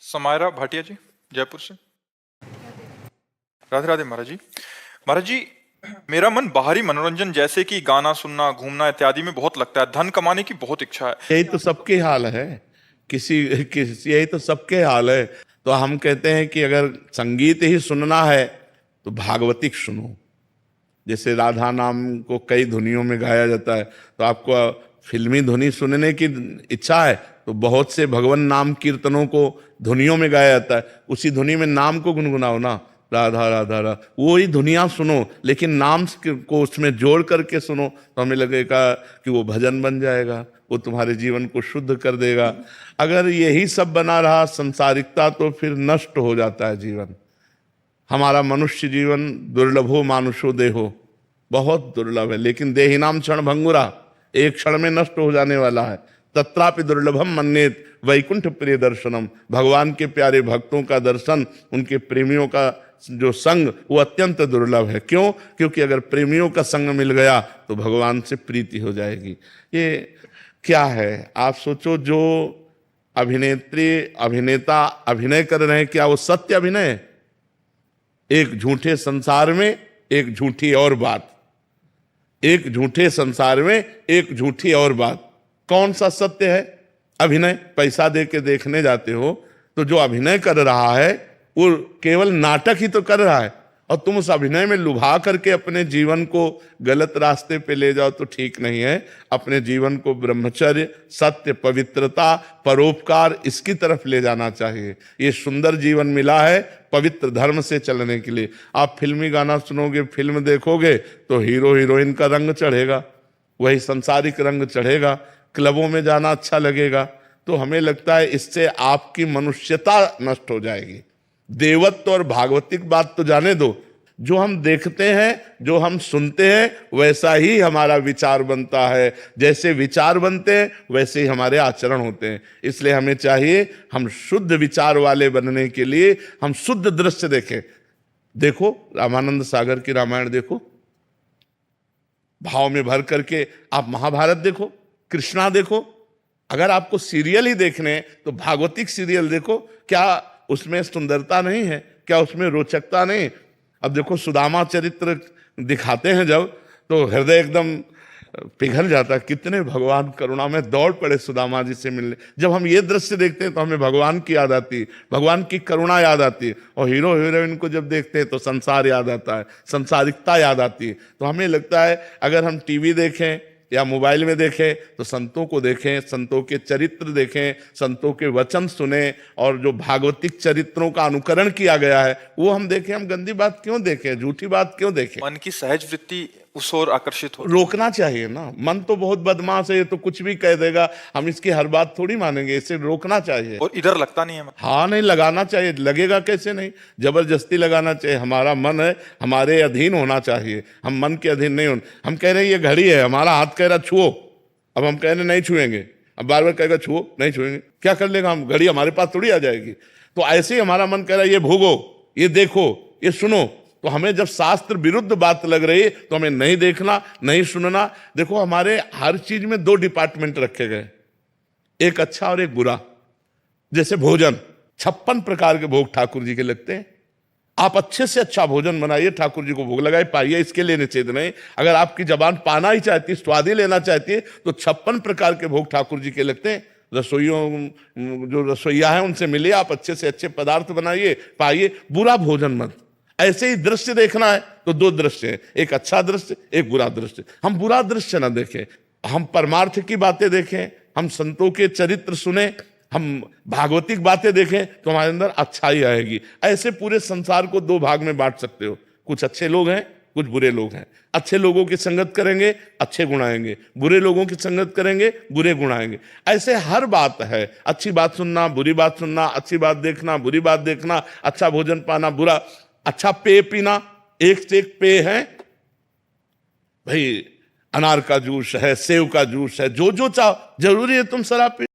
समायरा भाटिया जी, जयपुर से। राधे राधे महाराज जी। महाराज जी, मेरा मन बाहरी मनोरंजन जैसे कि गाना सुनना, घूमना इत्यादि में बहुत लगता है। धन कमाने की बहुत इच्छा है। यही तो सबके हाल है। यही तो सबके हाल है। तो हम कहते हैं कि अगर संगीत ही सुनना है तो भागवतिक सुनो। जैसे राधा नाम को कई धुनियों में गाया जाता है, तो आपको फिल्मी धुनी सुनने की इच्छा है तो बहुत से भगवान नाम कीर्तनों को धुनियों में गाया जाता है, उसी धुनी में नाम को गुनगुनाओ ना, राधा राधा राधा, वो ही धुनियाँ सुनो, लेकिन नाम को उसमें जोड़ करके सुनो तो हमें लगेगा कि वो भजन बन जाएगा, वो तुम्हारे जीवन को शुद्ध कर देगा। अगर यही सब बना रहा संसारिकता, तो फिर नष्ट हो जाता है जीवन। हमारा मनुष्य जीवन दुर्लभो मानुषो देहो, बहुत दुर्लभ है, लेकिन देहिनाम क्षण भंगुरा, एक क्षण में नष्ट हो जाने वाला है। तत्रापि दुर्लभम मन्येत वैकुंठ प्रिय दर्शनम, भगवान के प्यारे भक्तों का दर्शन, उनके प्रेमियों का जो संग, वो अत्यंत दुर्लभ है। क्यों? क्योंकि अगर प्रेमियों का संग मिल गया तो भगवान से प्रीति हो जाएगी। ये क्या है, आप सोचो, जो अभिनेत्री अभिनेता अभिनय कर रहे हैं, क्या वो सत्य अभिनय है? एक झूठे संसार में एक झूठी और बात, एक झूठे संसार में एक झूठी और बात। कौन सा सत्य है? अभिनय। पैसा दे के देखने जाते हो तो जो अभिनय कर रहा है वो केवल नाटक ही तो कर रहा है, और तुम उस अभिनय में लुभा करके अपने जीवन को गलत रास्ते पे ले जाओ तो ठीक नहीं है। अपने जीवन को ब्रह्मचर्य, सत्य, पवित्रता, परोपकार, इसकी तरफ ले जाना चाहिए। ये सुंदर जीवन मिला है पवित्र धर्म से चलने के लिए। आप फिल्मी गाना सुनोगे, फिल्म देखोगे तो हीरो हीरोइन का रंग चढ़ेगा, वही संसारिक रंग चढ़ेगा, क्लबों में जाना अच्छा लगेगा। तो हमें लगता है इससे आपकी मनुष्यता नष्ट हो जाएगी। देवत्व और भागवतिक बात तो जाने दो, जो हम देखते हैं, जो हम सुनते हैं, वैसा ही हमारा विचार बनता है। जैसे विचार बनते हैं वैसे ही हमारे आचरण होते हैं। इसलिए हमें चाहिए, हम शुद्ध विचार वाले बनने के लिए हम शुद्ध दृश्य देखें। देखो रामानंद सागर की रामायण देखो, भाव में भर करके आप महाभारत देखो, कृष्णा देखो। अगर आपको सीरियल ही देखने तो भागवतिक सीरियल देखो। क्या उसमें सुंदरता नहीं है? क्या उसमें रोचकता नहीं? अब देखो सुदामा चरित्र दिखाते हैं जब, तो हृदय एकदम पिघल जाता है। कितने भगवान करुणा में दौड़ पड़े सुदामा जी से मिलने। जब हम ये दृश्य देखते हैं तो हमें भगवान की याद आती है, भगवान की करुणा याद आती है। और हीरो हीरोइन को जब देखते हैं तो संसार याद आता है, संसारिकता याद आती है। तो हमें लगता है अगर हम टीवी देखें या मोबाइल में देखें तो संतों को देखें, संतों के चरित्र देखें, संतों के वचन सुने, और जो भागवतिक चरित्रों का अनुकरण किया गया है वो हम देखें। हम गंदी बात क्यों देखें, झूठी बात क्यों देखें? मन की सहज वृत्ति उस ओर आकर्षित हो। रोकना चाहिए ना। मन तो बहुत बदमाश है, ये तो कुछ भी कह देगा, हम इसकी हर बात थोड़ी मानेंगे। इसे रोकना चाहिए। और इधर लगता नहीं है मन। हाँ, नहीं लगाना चाहिए। लगेगा कैसे नहीं, जबरदस्ती लगाना चाहिए। हमारा मन है, हमारे अधीन होना चाहिए, हम मन के अधीन नहीं होना। हम कह रहे हैं ये घड़ी है, हमारा हाथ कह रहा छुओ, अब हम कह रहे नहीं छुएंगे, अब बार बार कहेगा छुओ, नहीं छुएंगे, क्या कर लेगा हम? घड़ी हमारे पास थोड़ी आ जाएगी। तो ऐसे ही हमारा मन कह रहा है ये भोगो, ये देखो, ये सुनो। तो हमें जब शास्त्र विरुद्ध बात लग रही है तो हमें नहीं देखना, नहीं सुनना। देखो हमारे हर चीज में दो डिपार्टमेंट रखे गए, एक अच्छा और एक बुरा। जैसे भोजन, 56 प्रकार के भोग ठाकुर जी के लगते हैं। आप अच्छे से अच्छा भोजन बनाइए, ठाकुर जी को भोग लगाए, पाइए, इसके लिए निषेध नहीं। अगर आपकी जबान पाना ही चाहती है, स्वाद ही लेना चाहती है, तो 56 प्रकार के भोग ठाकुर जी के लगते हैं। रसोइयों, जो रसोइया है उनसे मिलिए, आप अच्छे से अच्छे पदार्थ बनाइए, पाइए, बुरा भोजन मत। ऐसे ही दृश्य देखना है तो दो दृश्य है, एक अच्छा दृश्य, एक बुरा दृश्य। हम बुरा दृश्य ना देखें, हम परमार्थ की बातें देखें, हम संतों के चरित्र सुने, हम भागवतिक बातें देखें तो हमारे अंदर अच्छाई आएगी। ऐसे पूरे संसार को दो भाग में बांट सकते हो, कुछ अच्छे लोग हैं, कुछ बुरे लोग हैं। अच्छे लोगों की संगत करेंगे, अच्छे गुण आएंगे, बुरे लोगों की संगत करेंगे, बुरे गुण आएंगे। ऐसे हर बात है, अच्छी बात सुनना, बुरी बात सुनना, अच्छी बात देखना, बुरी बात देखना, अच्छा भोजन पाना, बुरा, अच्छा पेय पीना, एक से एक पेय है भाई, अनार का जूस है, सेव का जूस है, जो जो चाहो। जरूरी है तुम शराब पी